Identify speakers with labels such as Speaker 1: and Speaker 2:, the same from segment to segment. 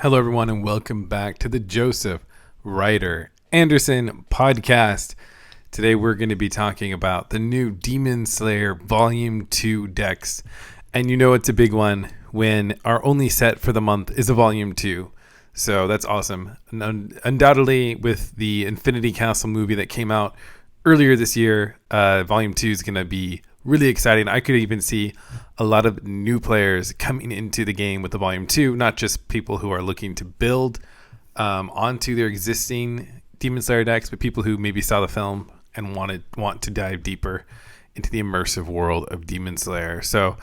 Speaker 1: Hello, everyone, and welcome back to the Joseph Ryder Anderson podcast. Today, we're going to be talking about the new Demon Slayer Volume 2 decks. And you know it's a big one when our only set for the month is a Volume 2. So that's awesome. And undoubtedly, with the Infinity Castle movie that came out earlier this year, Volume 2 is going to be really exciting. I could even see a lot of new players coming into the game with the Volume 2, not just people who are looking to build onto their existing Demon Slayer decks, but people who maybe saw the film and want to dive deeper into the immersive world of Demon Slayer. So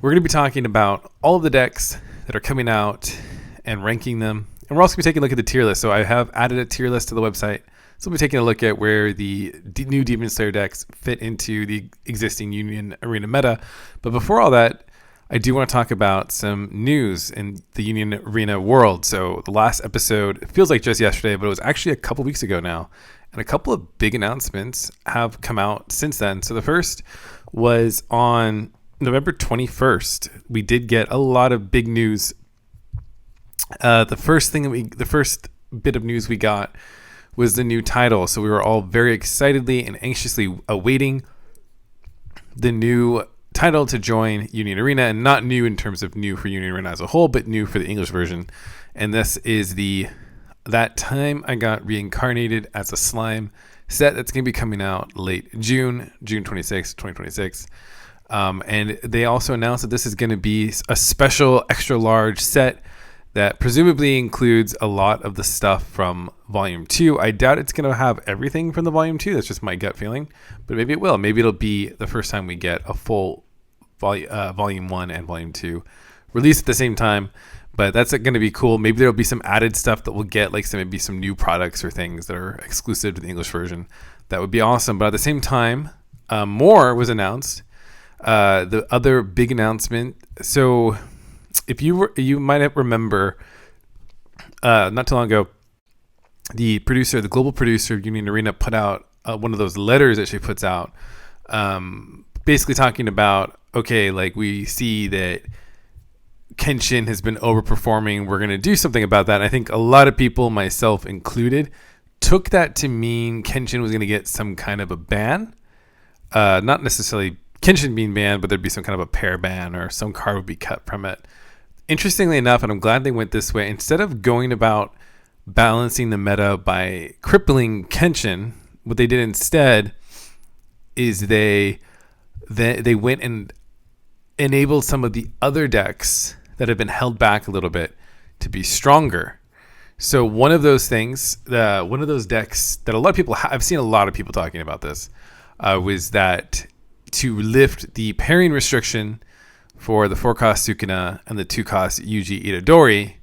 Speaker 1: we're going to be talking about all of the decks that are coming out and ranking them. And we're also going to be taking a look at the tier list. So I have added a tier list to the website. So we'll be taking a look at where the new Demon Slayer decks fit into the existing Union Arena meta. But before all that, I do want to talk about some news in the Union Arena world. So the last episode, it feels like just yesterday, but it was actually a couple weeks ago now. And a couple of big announcements have come out since then. So the first was on November 21st. We did get a lot of big news. The first bit of news we got was the new title. So we were all very excitedly and anxiously awaiting the new title to join Union Arena, and not new in terms of new for Union Arena as a whole, but new for the English version. And this is That Time I Got Reincarnated as a Slime set that's going to be coming out late June 26, 2026. And they also announced that this is going to be a special extra large set that presumably includes a lot of the stuff from Volume 2. I doubt it's going to have everything from the Volume 2. That's just my gut feeling. But maybe it will. Maybe it'll be the first time we get a full Volume 1 and Volume 2 released at the same time. But that's going to be cool. Maybe there'll be some added stuff that we'll get, like maybe some new products or things that are exclusive to the English version. That would be awesome. But at the same time, more was announced. The other big announcement. So if you might remember, not too long ago, the global producer of Union Arena put out one of those letters that she puts out, basically talking about, okay, like we see that Kenshin has been overperforming. We're going to do something about that. And I think a lot of people, myself included, took that to mean Kenshin was going to get some kind of a ban. Not necessarily Kenshin being banned, but there'd be some kind of a pair ban or some card would be cut from it. Interestingly enough, and I'm glad they went this way, instead of going about balancing the meta by crippling Kenshin, what they did instead is they went and enabled some of the other decks that have been held back a little bit to be stronger. So one of those things, one of those decks that a lot of people, I've seen a lot of people talking about this, was that to lift the pairing restriction for the 4-cost Sukuna and the 2-cost Yuji Itadori,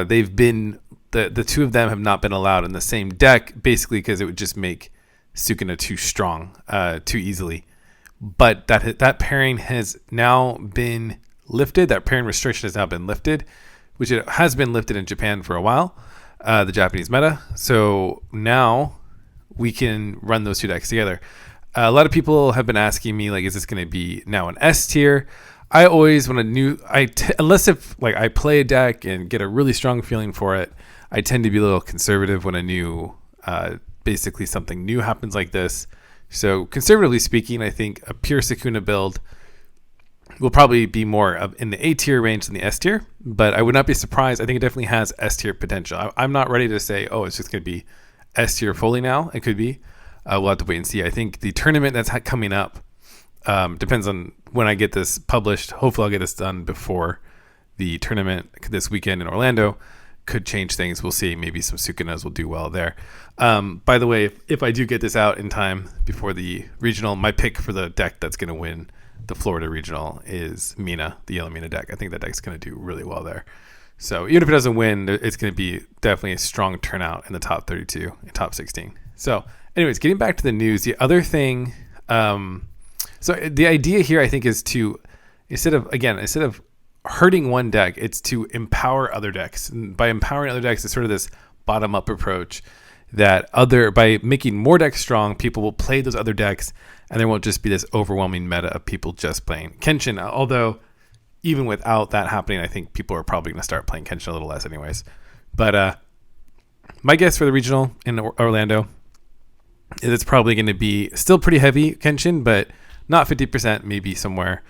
Speaker 1: they've been the two of them have not been allowed in the same deck, basically because it would just make Sukuna too strong, too easily. But that pairing has now been lifted. That pairing restriction has now been lifted, which it has been lifted in Japan for a while, the Japanese meta. So now we can run those two decks together. A lot of people have been asking me, like, is this going to be now an S tier? I always, when unless if like I play a deck and get a really strong feeling for it, I tend to be a little conservative when a new, basically something new happens like this. So conservatively speaking, I think a pure Sukuna build will probably be more in the A tier range than the S tier, but I would not be surprised. I think it definitely has S tier potential. I'm not ready to say, oh, it's just going to be S tier fully now. It could be. We'll have to wait and see. I think the tournament that's coming up depends on when I get this published. Hopefully I'll get this done before the tournament this weekend in Orlando. Could change things. We'll see. Maybe some Sukunas will do well there. By the way, if I do get this out in time before the regional, my pick for the deck that's going to win the Florida regional is Mina, the yellow Mina deck. I think that deck's going to do really well there. So even if it doesn't win, it's going to be definitely a strong turnout in the top 32 and top 16. So anyways, getting back to the news, the other thing, so the idea here, I think, is to, instead of hurting one deck, it's to empower other decks. And by empowering other decks, it's sort of this bottom-up approach that by making more decks strong, people will play those other decks, and there won't just be this overwhelming meta of people just playing Kenshin. Although even without that happening, I think people are probably going to start playing Kenshin a little less anyways. But my guess for the regional in Orlando is it's probably going to be still pretty heavy Kenshin, but not 50%, maybe somewhere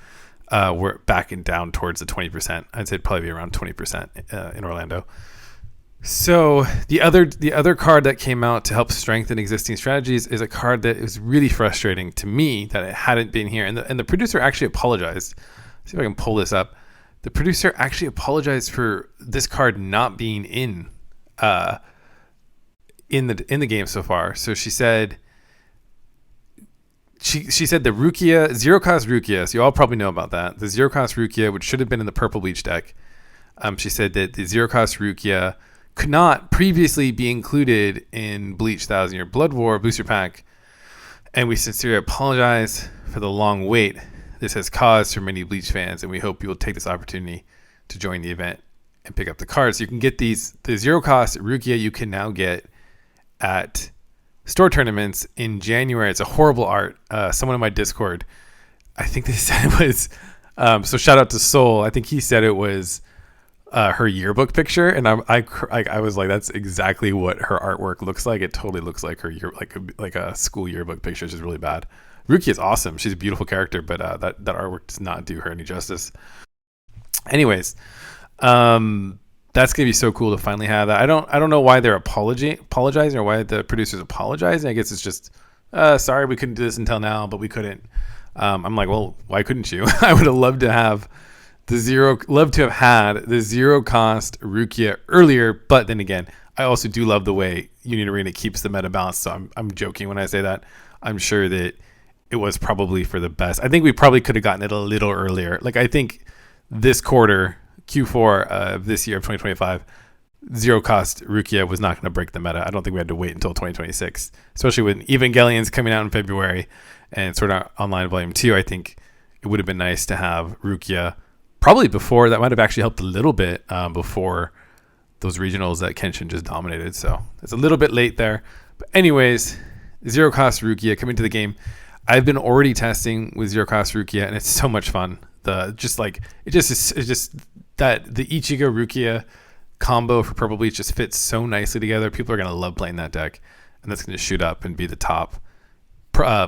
Speaker 1: we're backing down towards the 20%. I'd say it'd probably be around 20% in Orlando. So the other card that came out to help strengthen existing strategies is a card that is really frustrating to me that it hadn't been here. And the producer actually apologized. Let's see if I can pull this up. The producer actually apologized for this card not being in the game so far. So she said she said the Rukia, zero cost Rukia, so you all probably know about that. The zero cost Rukia, which should have been in the purple bleach deck. She said that the zero cost Rukia could not previously be included in Bleach 1,000 Year Blood War booster pack, and we sincerely apologize for the long wait this has caused for many Bleach fans, and we hope you will take this opportunity to join the event and pick up the cards. You can get the zero cost Rukia you can now get at store tournaments in January. It's a horrible art. Someone in my Discord, I think they said it was, so shout out to Soul. I think he said it was her yearbook picture, and I was like, that's exactly what her artwork looks like. It totally looks like her like a school yearbook picture. It's just really bad. Rukia is awesome. She's a beautiful character, but that artwork does not do her any justice. Anyways, that's gonna be so cool to finally have that. I don't know why they're apologizing or why the producer's apologizing. I guess it's just sorry we couldn't do this until now, but we couldn't. I'm like, well, why couldn't you? I would have loved to have had the zero cost Rukia earlier, but then again, I also do love the way Union Arena keeps the meta balanced. So I'm joking when I say that. I'm sure that it was probably for the best. I think we probably could have gotten it a little earlier. Like, I think this quarter, Q4 of this year of 2025, zero cost Rukia was not going to break the meta. I don't think we had to wait until 2026, especially with Evangelion's coming out in February and Sword Art Online Volume 2. I think it would have been nice to have Rukia probably before. That might have actually helped a little bit before those regionals that Kenshin just dominated. So it's a little bit late there. But anyways, zero cost Rukia coming to the game. I've been already testing with zero cost Rukia, and it's so much fun. It's just that the Ichigo Rukia combo for Purple Bleach just fits so nicely together. People are gonna love playing that deck, and that's gonna shoot up and be the top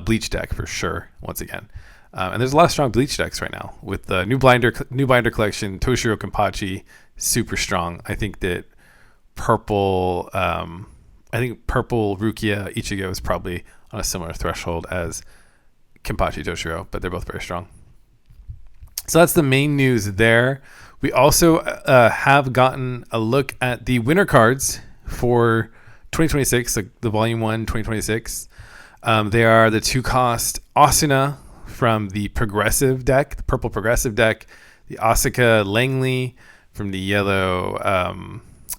Speaker 1: Bleach deck for sure. Once again, and there's a lot of strong Bleach decks right now with the new binder collection. Toshiro Kenpachi, super strong. I think that purple Rukia Ichigo is probably on a similar threshold as Kenpachi Toshiro, but they're both very strong. So that's the main news there. We also have gotten a look at the winner cards for 2026, like the Volume 1 2026. They are the 2-cost Asuna from the progressive deck, the purple progressive deck, the Asuka Langley from the yellow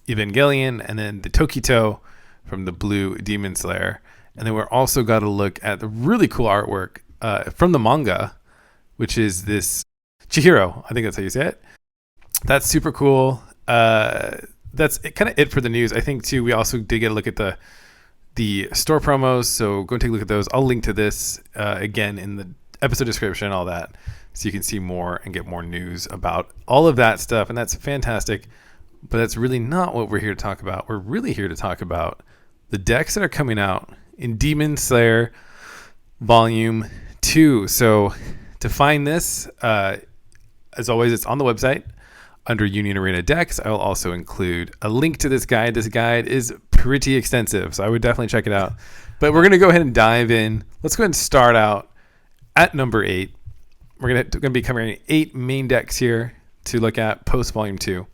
Speaker 1: Evangelion, and then the Tokito from the blue Demon Slayer. And then we're also got to look at the really cool artwork from the manga, which is this Chihiro. I think that's how you say it. That's super cool. That's kind of it for the news. I think too, we also did get a look at the store promos. So go and take a look at those. I'll link to this again in the episode description, all that, so you can see more and get more news about all of that stuff. And that's fantastic. But that's really not what we're here to talk about. We're really here to talk about the decks that are coming out in Demon Slayer Volume 2. So to find this, as always, it's on the website under Union Arena decks. I will also include a link to this guide. This guide is pretty extensive, so I would definitely check it out. But we're going to go ahead and dive in. Let's go ahead and start out at number 8. We're going to be covering 8 main decks here to look at post Volume 2.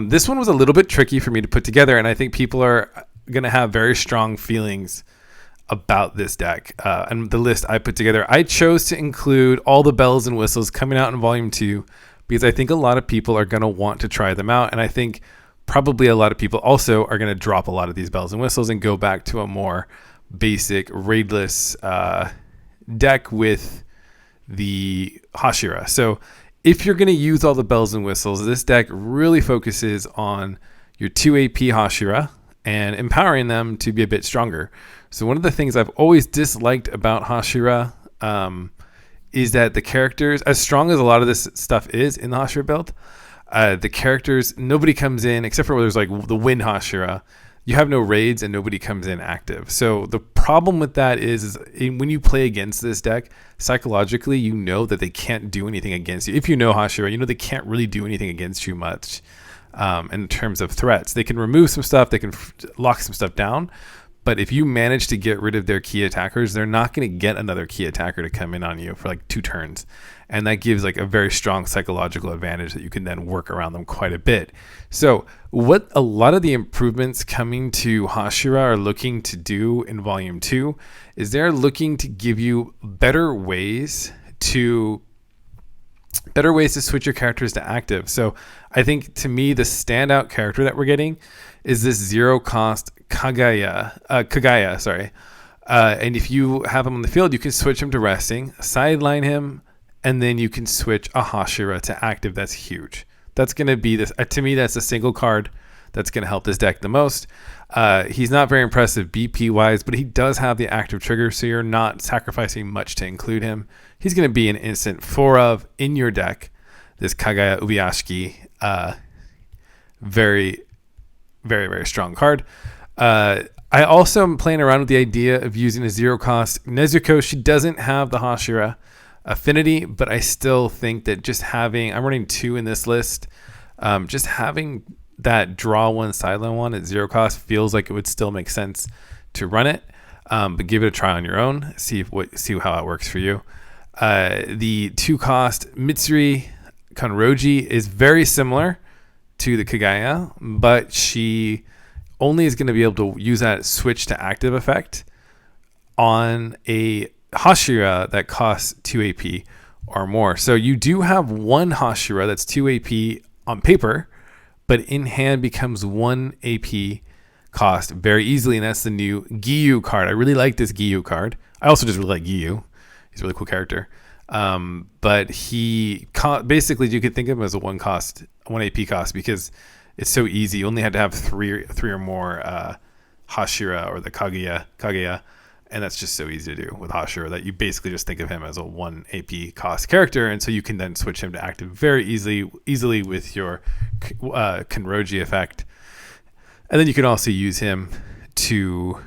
Speaker 1: This one was a little bit tricky for me to put together, and I think people are going to have very strong feelings about this deck. And the list I put together, I chose to include all the bells and whistles coming out in Volume 2 because I think a lot of people are going to want to try them out. And I think probably a lot of people also are going to drop a lot of these bells and whistles and go back to a more basic raidless deck with the Hashira. So if you're going to use all the bells and whistles, this deck really focuses on your 2 AP Hashira and empowering them to be a bit stronger. So one of the things I've always disliked about Hashira is that the characters, as strong as a lot of this stuff is in the Hashira build, the characters, nobody comes in except for where there's like the Wind Hashira. You have no raids and nobody comes in active. So the problem with that is when you play against this deck, psychologically, you know that they can't do anything against you. If you know Hashira, you know they can't really do anything against you much in terms of threats. They can remove some stuff, they can lock some stuff down. But if you manage to get rid of their key attackers, they're not going to get another key attacker to come in on you for like 2 turns. And that gives like a very strong psychological advantage that you can then work around them quite a bit. So what a lot of the improvements coming to Hashira are looking to do in Volume 2 is they're looking to give you better ways to switch your characters to active. So I think to me, the standout character that we're getting is this 0 cost Kagaya. And if you have him on the field, you can switch him to resting, sideline him, and then you can switch a Hashira to active. That's huge. That's going to be this. To me, that's a single card that's going to help this deck the most. He's not very impressive BP wise, but he does have the active trigger, so you're not sacrificing much to include him. He's going to be an instant 4 of in your deck. This Kagaya Ubuyashiki, very, very, very strong card. I also am playing around with the idea of using a 0 cost Nezuko. She doesn't have the Hashira affinity, but I still think that just having, I'm running 2 in this list, just having that draw 1, sideline 1 at 0 cost feels like it would still make sense to run it, but give it a try on your own, see how it works for you. The 2 cost Mitsuri Kenroji is very similar to the Kagaya, but she only is going to be able to use that switch to active effect on a Hashira that costs 2 AP or more. So you do have one Hashira that's 2 AP on paper, but in hand becomes 1 AP cost very easily, and that's the new Giyu card. I really like this Giyu card. I also just really like Giyu. He's a really cool character. But he basically, you could think of him as a 1 AP cost because it's so easy. You only had to have three or more Hashira or the Kagaya, and that's just so easy to do with Hashira that you basically just think of him as a 1 AP cost character, and so you can then switch him to active very easily with your Kenroji effect. And then you can also use him to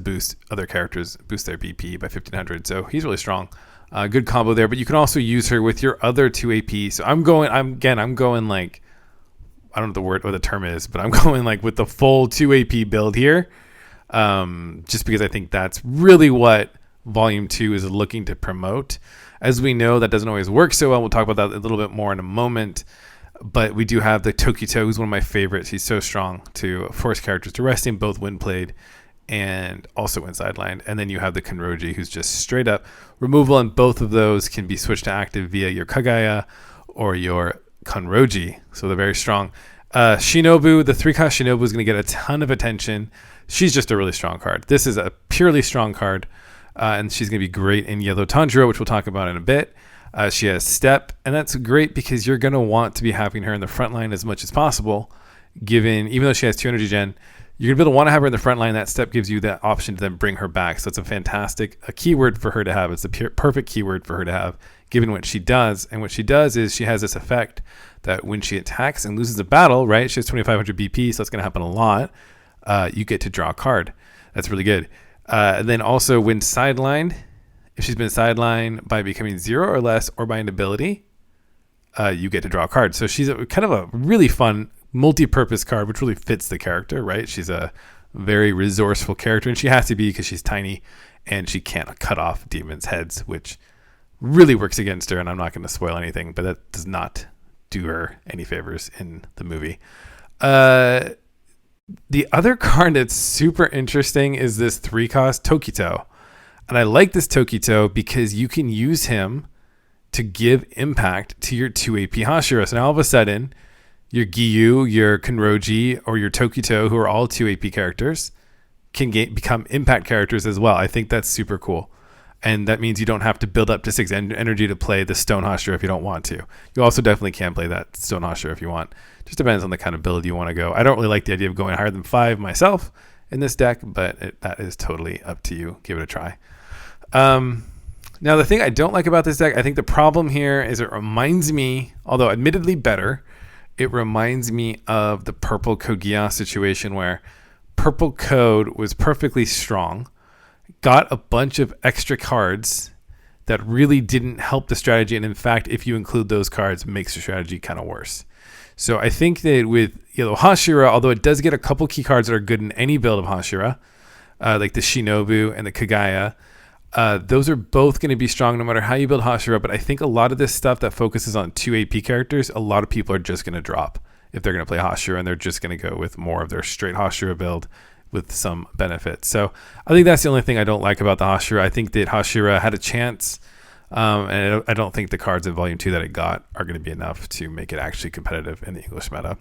Speaker 1: boost other characters, boost their BP by 1500. So he's really strong. Good combo there, but you can also use her with your other 2 AP. So I'm going like, I don't know what the word or the term is, but I'm going like with the full 2 AP build here. Just because I think that's really what Volume 2 is looking to promote. As we know, that doesn't always work so well. We'll talk about that a little bit more in a moment. But we do have the Tokito, who's one of my favorites. He's so strong to force characters to rest him, both when played and also when sidelined. And then you have the Kenroji, who's just straight up removal, and both of those can be switched to active via your Kagaya or your Kenroji. So they're very strong. Shinobu, the 3-cost Shinobu is going to get a ton of attention. She's just a really strong card. This is a purely strong card, and she's going to be great in Yellow Tanjiro, which we'll talk about in a bit. She has Step, and that's great because you're going to want to be having her in the front line as much as possible, even though she has 2 energy gen. You're going to be able to want to have her in the front line. That Step gives you that option to then bring her back. So it's a keyword for her to have. It's the perfect keyword for her to have, given what she does. And what she does is she has this effect that when she attacks and loses a battle, right? She has 2,500 BP, so that's going to happen a lot. You get to draw a card. That's really good. And then also when sidelined, if she's been sidelined by becoming 0 or less or by an ability, you get to draw a card. So she's kind of a really fun multi-purpose card, which really fits the character, right? She's a very resourceful character, and she has to be because she's tiny and she can't cut off demons' heads, which really works against her. And I'm not going to spoil anything, but that does not do her any favors in the movie. The other card that's super interesting is this 3-cost Tokito. And I like this Tokito because you can use him to give impact to your 2 AP Hashira. So now all of a sudden, your Giyu, your Kenroji, or your Tokito, who are all 2 AP characters, can become impact characters as well. I think that's super cool. And that means you don't have to build up to 6 energy to play the Stone Hashira if you don't want to. You also definitely can play that Stone Hashira if you want. Just depends on the kind of build you want to go. I don't really like the idea of going higher than 5 myself in this deck, but that is totally up to you. Give it a try. Now, the thing I don't like about this deck, I think the problem here is it reminds me, although admittedly better, it reminds me of the purple Kogia situation where purple code was perfectly strong, got a bunch of extra cards that really didn't help the strategy. And in fact, if you include those cards, it makes the strategy kind of worse. So I think that with Hashira, although it does get a couple key cards that are good in any build of Hashira, like the Shinobu and the Kagaya, those are both going to be strong no matter how you build Hashira. But I think a lot of this stuff that focuses on 2 AP characters, a lot of people are just going to drop if they're going to play Hashira, and they're just going to go with more of their straight Hashira build with some benefits. So I think that's the only thing I don't like about the Hashira. I think that Hashira had a chance, and I don't think the cards in Volume 2 that it got are going to be enough to make it actually competitive in the English meta.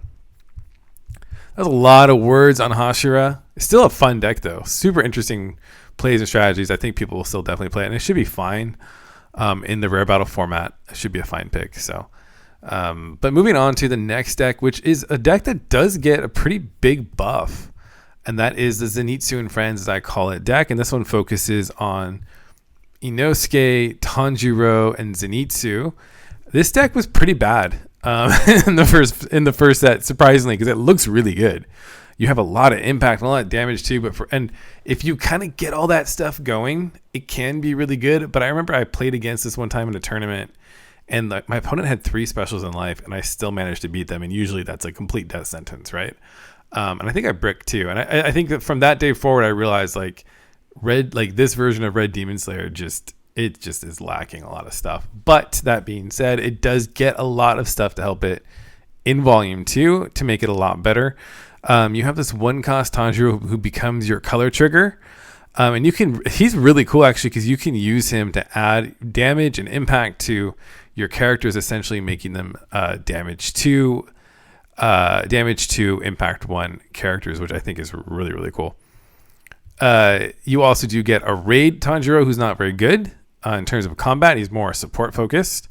Speaker 1: That's a lot of words on Hashira. It's still a fun deck, though. Super interesting plays and strategies. I think people will still definitely play it, and it should be fine in the rare battle format. It should be a fine pick. So, but moving on to the next deck, which is a deck that does get a pretty big buff, and that is the Zenitsu and Friends, as I call it, deck. And this one focuses on Inosuke, Tanjiro, and Zenitsu. This deck was pretty bad in the first set, surprisingly, because it looks really good. You have a lot of impact and a lot of damage too, and if you kind of get all that stuff going, it can be really good. But I remember I played against this one time in a tournament, and my opponent had 3 specials in life, and I still managed to beat them. And usually that's a complete death sentence, right? And I think I bricked too. And I think that from that day forward, I realized this version of Red Demon Slayer just is lacking a lot of stuff. But that being said, it does get a lot of stuff to help it in Volume 2 to make it a lot better. You have this 1-cost Tanjiro who becomes your color trigger. And he's really cool actually, because you can use him to add damage and impact to your characters, essentially making them damage 2 impact 1 characters, which I think is really, really cool. You also do get a raid Tanjiro who's not very good in terms of combat. He's more support focused,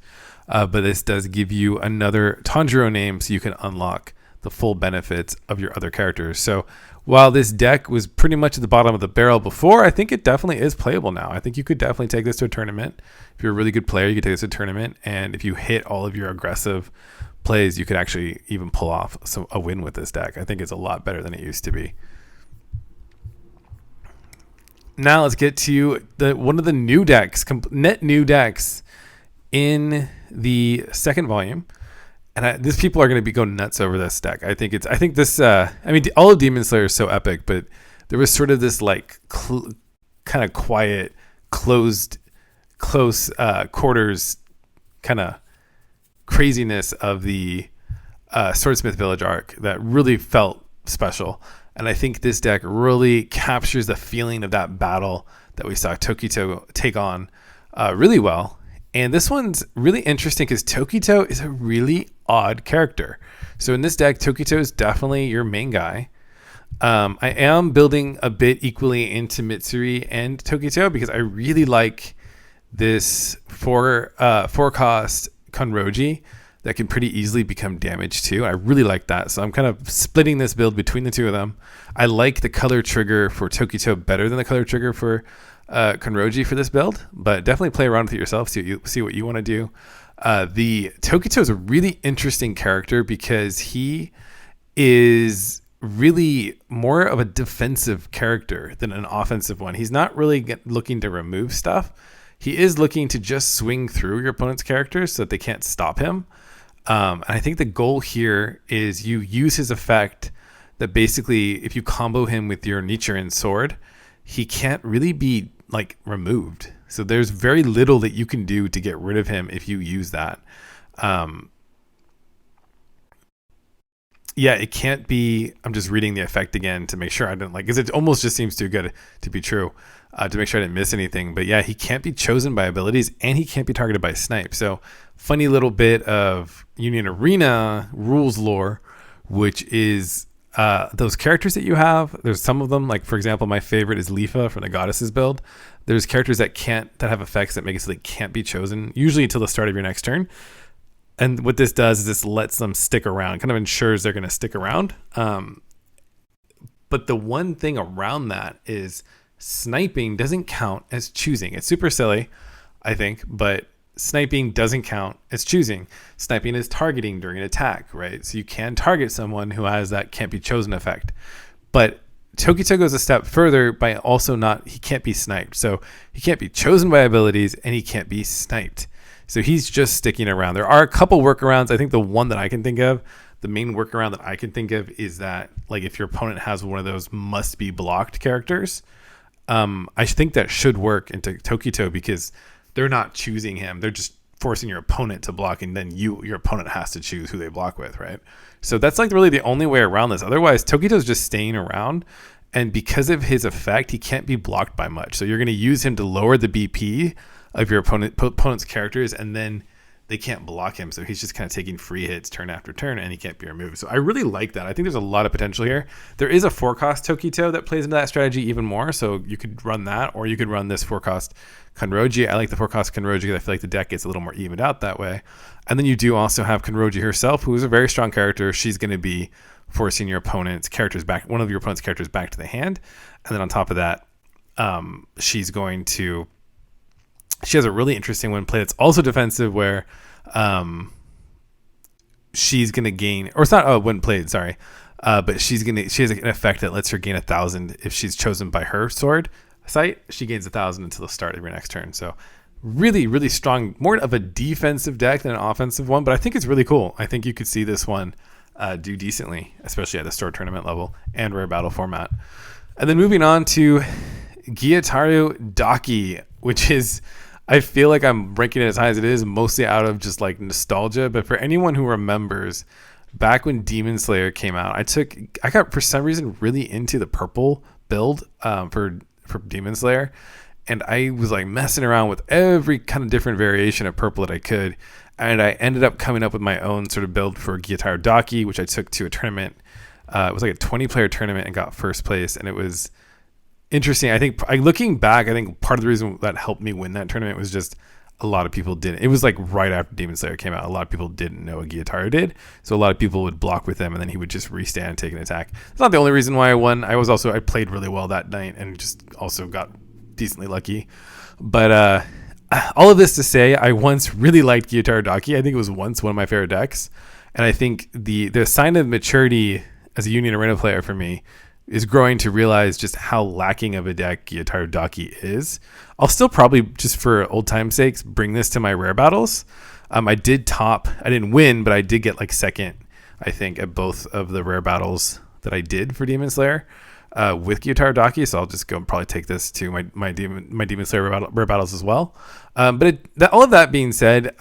Speaker 1: but this does give you another Tanjiro name so you can unlock the full benefits of your other characters. So while this deck was pretty much at the bottom of the barrel before, I think it definitely is playable now. I think you could definitely take this to a tournament. If you're a really good player, you could take this to a tournament, and if you hit all of your aggressive plays, you could actually even pull off a win with this deck. I think it's a lot better than it used to be. Now let's get to one of the new decks, net new decks in the second volume. And these people are going to be going nuts over this deck. I think all of Demon Slayer is so epic, but there was sort of this kind of quiet, close quarters kind of craziness of the Swordsmith Village arc that really felt special. And I think this deck really captures the feeling of that battle that we saw Tokito take on really well. And this one's really interesting because Tokito is a really odd character. So in this deck, Tokito is definitely your main guy. I am building a bit equally into Mitsuri and Tokito because I really like this 4-cost Kenroji that can pretty easily become damage too. I really like that. So I'm kind of splitting this build between the two of them. I like the color trigger for Tokito better than the color trigger for Kenroji for this build, but definitely play around with it yourself. See what you want to do. The Tokito is a really interesting character because he is really more of a defensive character than an offensive one. He's not really looking to remove stuff. He is looking to just swing through your opponent's characters so that they can't stop him. And I think the goal here is you use his effect that basically if you combo him with your Nichiren sword, he can't really be removed. So there's very little that you can do to get rid of him if you use that. It can't be. I'm just reading the effect again to make sure I don't because it almost just seems too good to be true, to make sure I didn't miss anything. But yeah, he can't be chosen by abilities and he can't be targeted by snipe. So funny little bit of Union Arena rules lore, which is those characters that you have. There's some of them, for example, my favorite is Lifa from the Goddesses build. There's characters that have effects that make it so they can't be chosen, usually until the start of your next turn. And what this does is this lets them stick around, kind of ensures they're going to stick around. But the one thing around that is sniping doesn't count as choosing. It's super silly. I think, but sniping doesn't count as choosing. Sniping is targeting during an attack, right? So you can target someone who has that can't be chosen effect. But Tokito goes a step further by also he can't be sniped. So he can't be chosen by abilities and he can't be sniped. So he's just sticking around. There are a couple workarounds. I think the one that I can think of, the main workaround that I can think of is that, like, if your opponent has one of those must be blocked characters, I think that should work into Tokito because they're not choosing him. They're just forcing your opponent to block, and then your opponent has to choose who they block with, right? So that's like really the only way around this. Otherwise, Tokito's just staying around, and because of his effect, he can't be blocked by much. So you're going to use him to lower the BP of your opponent's characters, and then they can't block him. So he's just kind of taking free hits turn after turn, and he can't be removed. So I really like that. I think there's a lot of potential here. There is a 4-cost Tokito that plays into that strategy even more. So you could run that, or you could run this 4-cost Kenroji. I like the 4-cost Kenroji because I feel like the deck gets a little more evened out that way. And then you do also have Kenroji herself, who is a very strong character. She's going to be forcing your opponent's characters back, one of your opponent's characters back to the hand. And then on top of that, she has a really interesting one play that's also defensive where she's going to gain, or it's not when played, sorry. But she has an effect that lets her gain 1,000 if she's chosen by her sword site. She gains 1,000 until the start of your next turn. So really, really strong, more of a defensive deck than an offensive one, but I think it's really cool. I think you could see this one do decently, especially at the store tournament level and rare battle format. And then moving on to Gyutaro Daki, which is, I feel like I'm ranking it as high as it is, mostly out of just like nostalgia. But for anyone who remembers, back when Demon Slayer came out, I got for some reason really into the purple build for Demon Slayer, and I was like messing around with every kind of different variation of purple that I could, and I ended up coming up with my own sort of build for Gyutaro Daki, which I took to a tournament. It was like a 20-player tournament and got first place, and it was interesting. I think looking back, I think part of the reason that helped me win that tournament was just a lot of people didn't. It was like right after Demon Slayer came out. A lot of people didn't know what Gyutaro did, so a lot of people would block with him, and then he would just restand and take an attack. It's not the only reason why I won. I played really well that night and just also got decently lucky. But all of this to say, I once really liked Gyutaro Daki. I think it was once one of my favorite decks, and I think the sign of maturity as a Union Arena player for me is growing to realize just how lacking of a deck Gyutaro Daki is. I'll still probably, just for old time's sakes, bring this to my rare battles. I didn't win, but I did get like second, I think, at both of the rare battles that I did for Demon Slayer with Gyutaro Daki. So I'll just go and probably take this to my Demon Slayer rare battles as well. But all of that being said,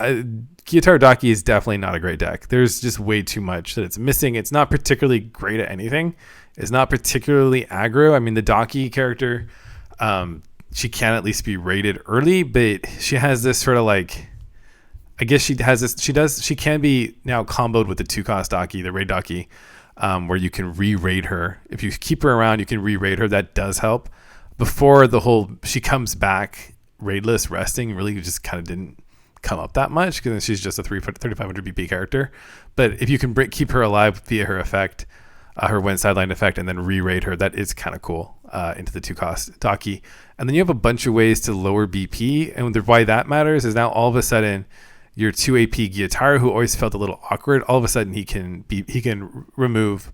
Speaker 1: Gyutaro Daki is definitely not a great deck. There's just way too much that it's missing. It's not particularly great at anything. It's not particularly aggro. I mean, the Daki character, she can at least be rated early, but she has this sort of like, I guess she can be now comboed with the 2-cost Daki, the raid Daki, where you can re-raid her. If you keep her around, you can re-raid her. That does help. Before she comes back raidless resting really just kind of didn't come up that much because she's just a 3,500 BP character. But if you can keep her alive via her effect, her when sideline effect, and then re-raid her, that is kind of cool into the 2-cost Daki. And then you have a bunch of ways to lower BP, and why that matters is now all of a sudden your 2 AP Gyutaro, who always felt a little awkward, all of a sudden he can remove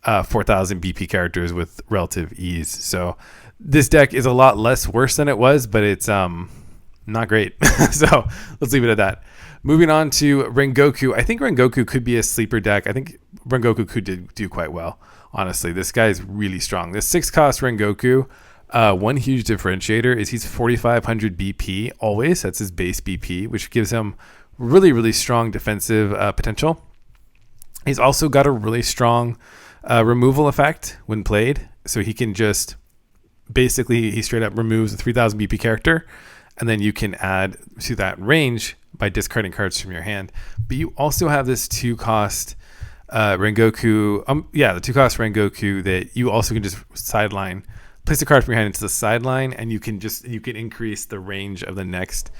Speaker 1: 4,000 BP characters with relative ease. So this deck is a lot less worse than it was, but it's not great. So let's leave it at that. Moving on to Rengoku. I think Rengoku could be a sleeper deck. I think Rengoku could do quite well. Honestly, this guy is really strong. This 6-cost Rengoku, one huge differentiator is he's 4,500 BP always. That's his base BP, which gives him really, really strong defensive potential. He's also got a really strong removal effect when played. So he can just basically, he straight up removes a 3,000 BP character, and then you can add to that range by discarding cards from your hand. But you also have this 2-cost Rengoku, the 2-cost Rengoku that you also can just sideline, place a card from your hand into the sideline, and you can increase the range of the next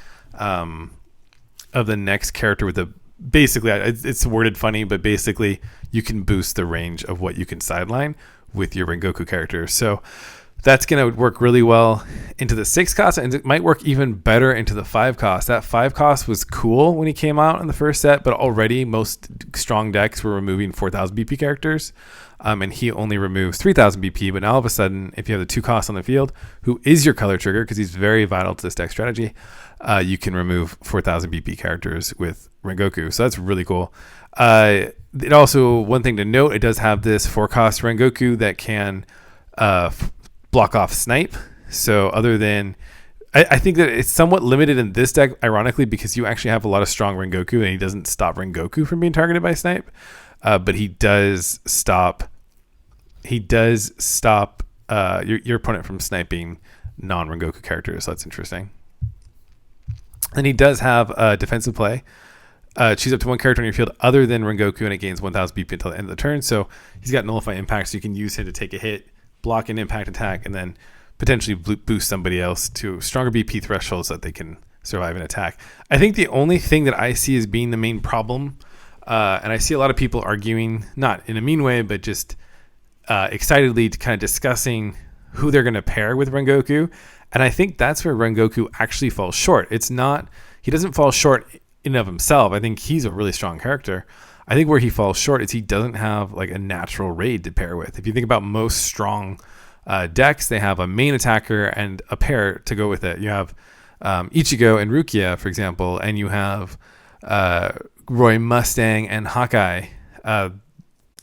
Speaker 1: character with a, basically it's worded funny, but basically you can boost the range of what you can sideline with your Rengoku character. So That's going to work really well into the 6 cost, and it might work even better into the 5 cost. That 5 cost was cool when he came out in the first set, but already most strong decks were removing 4,000 BP characters, and he only removes 3,000 BP. But now all of a sudden, if you have the 2 costs on the field, who is your color trigger, because he's very vital to this deck strategy, you can remove 4,000 BP characters with Rengoku. So that's really cool. It also, one thing to note, it does have this 4 cost Rengoku that can block off snipe. So other than, I think that it's somewhat limited in this deck, ironically, because you actually have a lot of strong Rengoku, and he doesn't stop Rengoku from being targeted by snipe. But he does stop your opponent from sniping non-Rengoku characters. So that's interesting. And he does have defensive play. Choose up to 1 character on your field other than Rengoku, and it gains 1,000 BP until the end of the turn. So he's got nullify impact, so you can use him to take a hit, block an impact attack, and then potentially boost somebody else to stronger BP thresholds so that they can survive an attack. I think the only thing that I see as being the main problem, and I see a lot of people arguing, not in a mean way, but just excitedly kind of discussing who they're going to pair with Rengoku. And I think that's where Rengoku actually falls short. He doesn't fall short in and of himself. I think he's a really strong character. I think where he falls short is he doesn't have like a natural raid to pair with. If you think about most strong decks, they have a main attacker and a pair to go with it. You have Ichigo and Rukia, for example, and you have Roy Mustang and Hawkeye.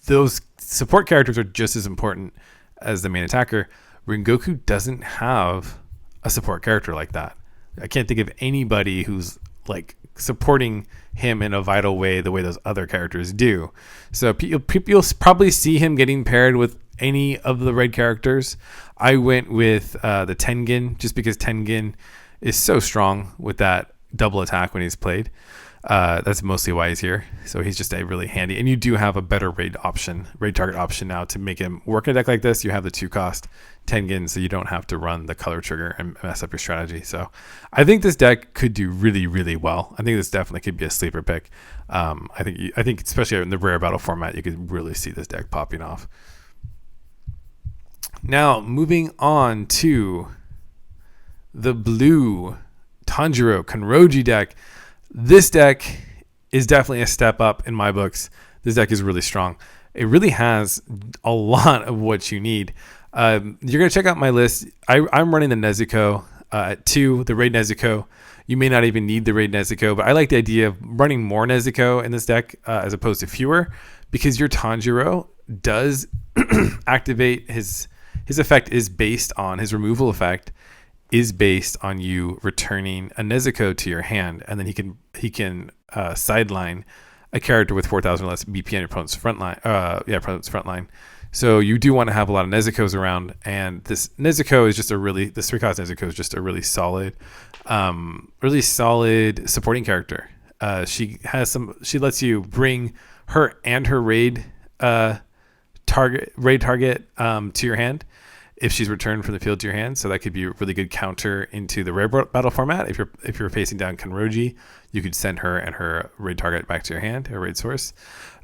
Speaker 1: Those support characters are just as important as the main attacker. Rengoku doesn't have a support character like that. I can't think of anybody who's like supporting him in a vital way the way those other characters do. So you'll probably see him getting paired with any of the red characters. I went with the Tengen just because Tengen is so strong with that double attack when he's played. That's mostly why he's here. So he's just a really handy, and you do have a better raid target option now to make him work in a deck like this. You have the 2 cost Tengen, so you don't have to run the color trigger and mess up your strategy. So I think this deck could do really, really well. I think this definitely could be a sleeper pick. I think especially in the rare battle format, you could really see this deck popping off. Now moving on to the blue Tanjiro Kenroji deck. This deck is definitely a step up in my books. This deck is really strong. It really has a lot of what you need. You're going to check out my list. I'm running the Nezuko at 2, the Raid Nezuko. You may not even need the Raid Nezuko, but I like the idea of running more Nezuko in this deck as opposed to fewer, because your Tanjiro does activate his effect is based on his removal effect is based on you returning a Nezuko to your hand, and then he can sideline a character with 4,000 or less BP on your opponent's front line. So you do want to have a lot of Nezukos around, and this Nezuko is just this 3 cost Nezuko is just a really solid supporting character. She lets you bring her and her raid target to your hand if she's returned from the field to your hand. So that could be a really good counter into the rare battle format. If you're facing down Kenroji, you could send her and her raid target back to your hand, her raid source.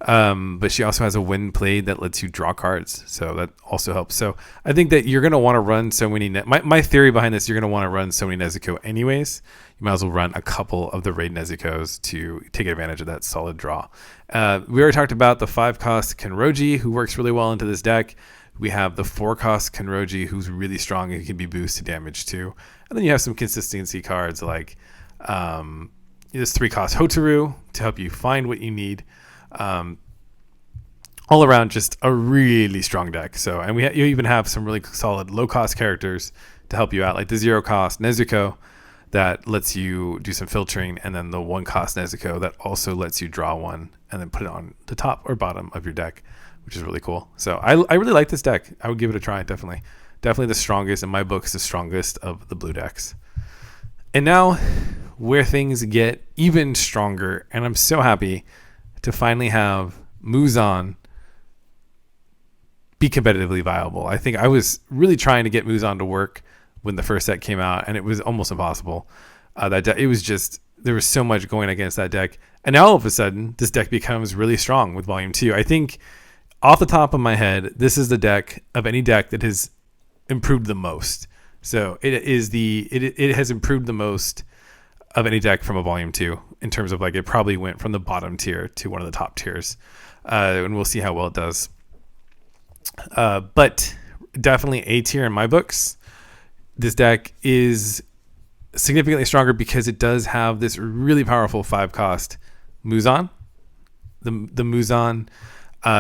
Speaker 1: But she also has a win played that lets you draw cards, so that also helps. So I think that you're going to want to run so many. My theory behind this, you're going to want to run so many Nezuko anyways. You might as well run a couple of the raid Nezukos to take advantage of that solid draw. We already talked about the 5 cost Kenroji, who works really well into this deck. We have the 4 cost Kenroji, who's really strong and can be boosted damage too. And then you have some consistency cards like this 3 cost Hotaru to help you find what you need. All around, just a really strong deck. So, and you even have some really solid low cost characters to help you out, like the 0 cost Nezuko that lets you do some filtering, and then the 1 cost Nezuko that also lets you draw one and then put it on the top or bottom of your deck, which is really cool. So I really like this deck. I would give it a try, definitely. Definitely the strongest, in my books, the strongest of the blue decks. And now, where things get even stronger, and I'm so happy to finally have Muzan be competitively viable. I think I was really trying to get Muzan to work when the first set came out, and it was almost impossible. It was just, there was so much going against that deck. And now all of a sudden, this deck becomes really strong with Volume 2. I think, off the top of my head, this is the deck of any deck that has improved the most. So it has improved the most of any deck from a volume 2 in terms of like it probably went from the bottom tier to one of the top tiers, and we'll see how well it does. But definitely A tier in my books. This deck is significantly stronger because it does have this really powerful 5-cost Muzan. The Muzan,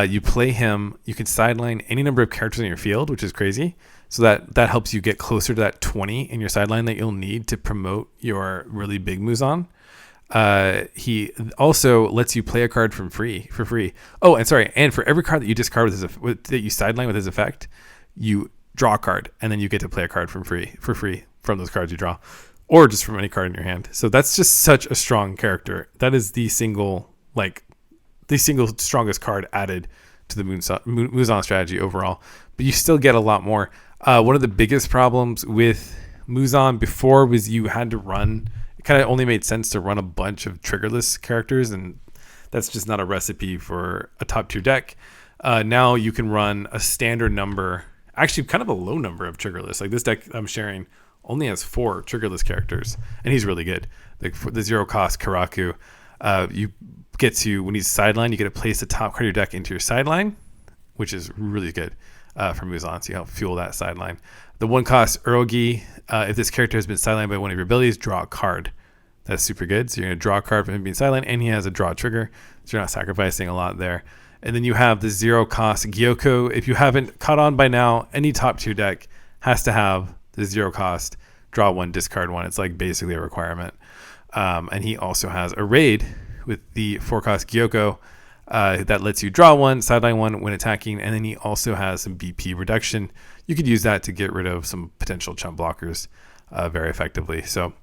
Speaker 1: you play him, you can sideline any number of characters in your field, which is crazy. So that helps you get closer to that 20 in your sideline that you'll need to promote your really big Muzan. He also lets you play a card for free. Oh, and sorry, and for every card that you discard that you sideline with his effect, you draw a card, and then you get to play a card for free from those cards you draw, or just from any card in your hand. So that's just such a strong character. That is the single strongest card added to the Muzan strategy overall. But you still get a lot more. One of the biggest problems with Muzan before was you had to run. It kind of only made sense to run a bunch of triggerless characters, and that's just not a recipe for a top tier deck. Now you can run a standard number, actually kind of a low number of triggerless. Like this deck I'm sharing only has 4 triggerless characters, and he's really good. Like for the 0-cost Karaku, you get to, when he's sidelined, you get to place the top card of your deck into your sideline, which is really good for Muzan, so you help fuel that sideline. The 1-cost Erogi, if this character has been sidelined by one of your abilities, draw a card. That's super good. So you're going to draw a card from him being sidelined, and he has a draw trigger, so you're not sacrificing a lot there. And then you have the 0-cost Gyoko. If you haven't caught on by now, any top tier deck has to have the 0-cost draw 1, discard 1. It's like basically a requirement. And he also has a raid with the 4-cost Gyoko that lets you draw 1, sideline 1 when attacking, and then he also has some BP reduction. You could use that to get rid of some potential chump blockers very effectively. So,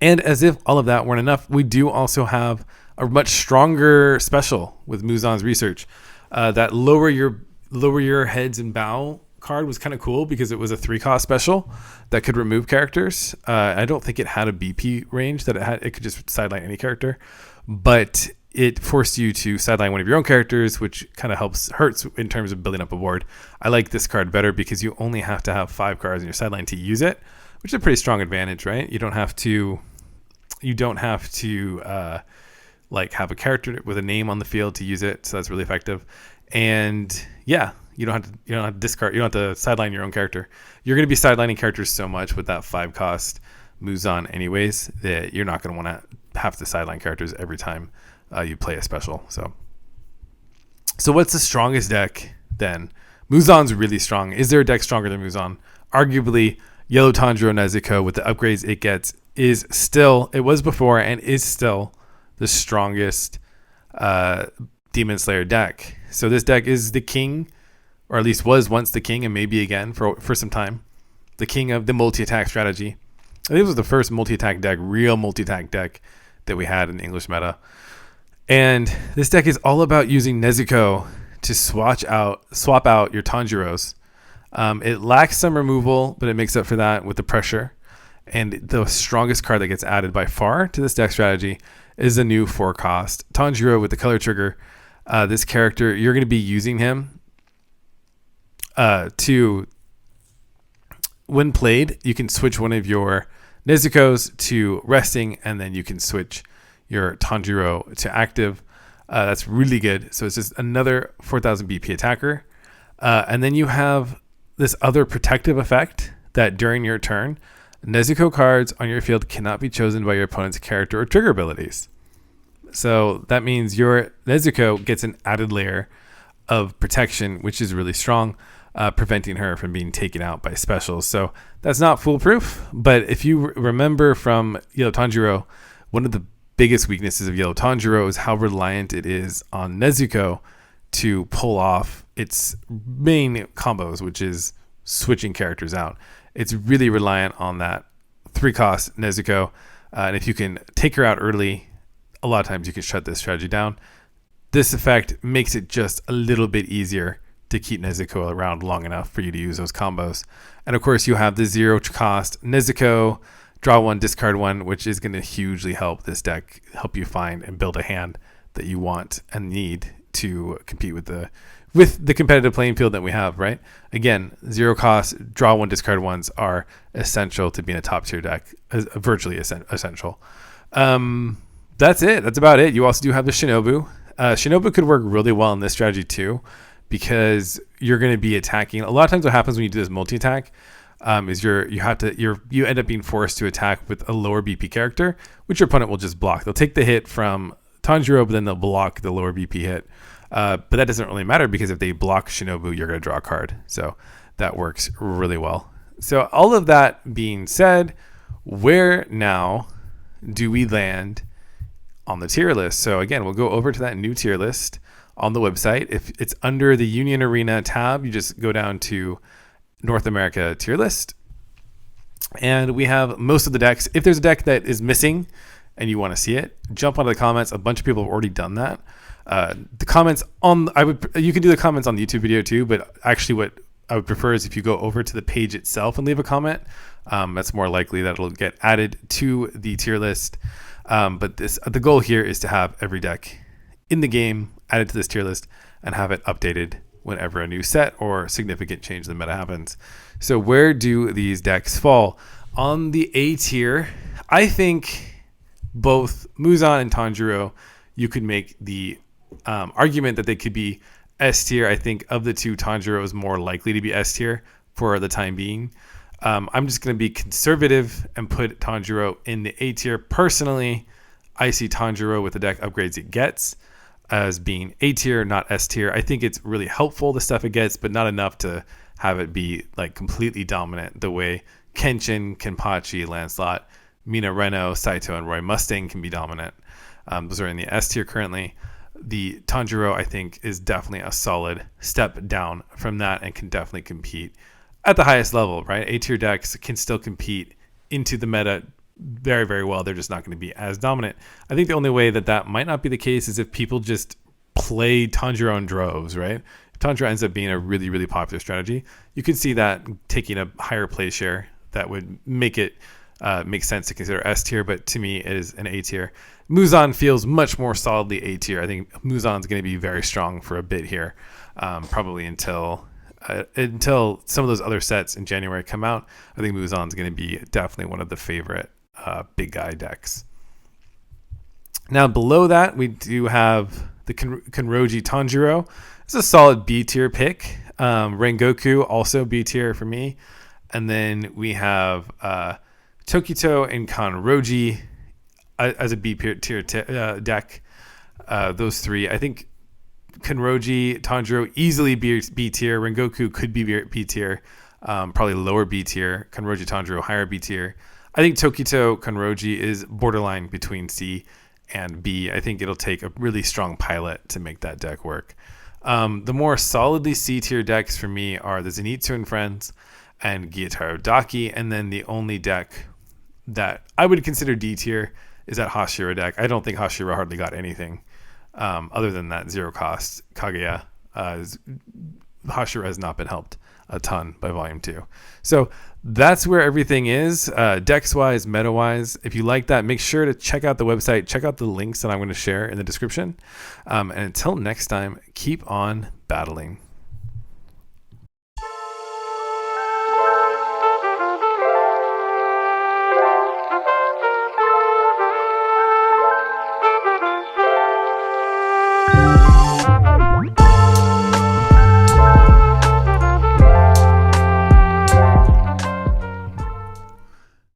Speaker 1: and as if all of that weren't enough, we do also have a much stronger special with Muzan's research. That lower your heads and bow card was kind of cool because it was a 3-cost special that could remove characters. I don't think it had a BP range that it could just sideline any character, but it forced you to sideline one of your own characters, which kind of hurts in terms of building up a board. I like this card better because you only have to have 5 cards in your sideline to use it, which is a pretty strong advantage, right? You don't have to like have a character with a name on the field to use it, so that's really effective. And yeah, you don't have to discard, you don't have to sideline your own character. You're going to be sidelining characters so much with that 5-cost Muzan anyways that you're not going to want to have to sideline characters every time you play a special. So what's the strongest deck then? Muzan's really strong. Is there a deck stronger than Muzan? Arguably, Yellow Tanjiro Nezuko with the upgrades it gets it was before and is still the strongest Demon Slayer deck. So this deck is the king, or at least was once the king and maybe again for some time, the king of the multi-attack strategy. I think it was the first real multi-attack deck that we had in the English meta. And this deck is all about using Nezuko to swap out your Tanjiros. It lacks some removal, but it makes up for that with the pressure. And the strongest card that gets added by far to this deck strategy is the new 4-cost Tanjiro with the color trigger. This character, you're going to be using him to, when played, you can switch one of your Nezukos to resting, and then you can switch your Tanjiro to active. That's really good. So it's just another 4,000 BP attacker. And then you have this other protective effect that during your turn, Nezuko cards on your field cannot be chosen by your opponent's character or trigger abilities. So that means your Nezuko gets an added layer of protection, which is really strong, preventing her from being taken out by specials. So that's not foolproof, but if you remember from Yellow Tanjiro, one of the biggest weaknesses of Yellow Tanjiro is how reliant it is on Nezuko to pull off its main combos, which is switching characters out. It's really reliant on that 3-cost Nezuko, and if you can take her out early, a lot of times you can shut this strategy down. This effect makes it just a little bit easier to keep Nezuko around long enough for you to use those combos. And of course, you have the 0-cost Nezuko, draw 1, discard 1, which is going to hugely help this deck, help you find and build a hand that you want and need to compete with the competitive playing field that we have, right? Again, 0 cost, draw 1, discard 1s are essential to being a top tier deck, virtually essential. That's it. That's about it. You also do have the Shinobu. Shinobu could work really well in this strategy too, because you're going to be attacking. A lot of times what happens when you do this multi-attack is you end up being forced to attack with a lower BP character, which your opponent will just block. They'll take the hit from Tanjiro, but then they'll block the lower BP hit. But that doesn't really matter, because if they block Shinobu, you're going to draw a card. So that works really well. So all of that being said, where now do we land on the tier list? So again, we'll go over to that new tier list on the website. If it's under the Union Arena tab, you just go down to North America tier list, and we have most of the decks. If there's a deck that is missing and you want to see it, jump onto the comments. A bunch of people have already done that. The comments you can do the comments on the YouTube video too, but actually what I would prefer is if you go over to the page itself and leave a comment. That's more likely that it'll get added to the tier list. But the goal here is to have every deck in the game added to this tier list and have it updated whenever a new set or significant change in the meta happens. So where do these decks fall? On the A tier, I think both Muzan and Tanjiro, you could make the argument that they could be S tier. I think of the two, Tanjiro is more likely to be S tier for the time being. I'm just going to be conservative and put Tanjiro in the A tier. Personally, I see Tanjiro with the deck upgrades it gets as being A tier, not S tier. I think it's really helpful, the stuff it gets, but not enough to have it be like completely dominant the way Kenshin, Kenpachi, Lancelot, Mina Reno, Saito, and Roy Mustang can be dominant. Those are in the S tier currently. The Tanjiro, I think, is definitely a solid step down from that and can definitely compete at the highest level, right? A tier decks can still compete into the meta very, very well. They're just not going to be as dominant. I think the only way that might not be the case is if people just play Tanjiro in droves, right? If Tanjiro ends up being a really, really popular strategy, you could see that taking a higher play share that would make it make sense to consider S tier, but to me it is an A tier. Muzan feels much more solidly A tier. I think Muzan's going to be very strong for a bit here, probably until some of those other sets in January come out. I think Muzan's going to be definitely one of the favorite big guy decks. Now below that, we do have the Kenroji Tanjiro. It's a solid B tier pick. Rengoku, also B tier for me. And then we have Tokito and Kenroji as a B tier deck. Those three, I think Kenroji, Tanjiro easily B tier. Rengoku could be B tier, probably lower B tier. Kenroji, Tanjiro higher B tier. I think Tokito Kenroji is borderline between C and B. I think it'll take a really strong pilot to make that deck work. The more solidly C tier decks for me are the Zenitsu and Friends and Gyutaro and Daki, and then the only deck that I would consider D tier is that Hashira deck. I don't think Hashira hardly got anything other than that 0 cost Kaguya. Hashira has not been helped a ton by Volume 2. So that's where everything is, decks-wise, meta-wise. If you like that, make sure to check out the website. Check out the links that I'm going to share in the description. And until next time, keep on battling.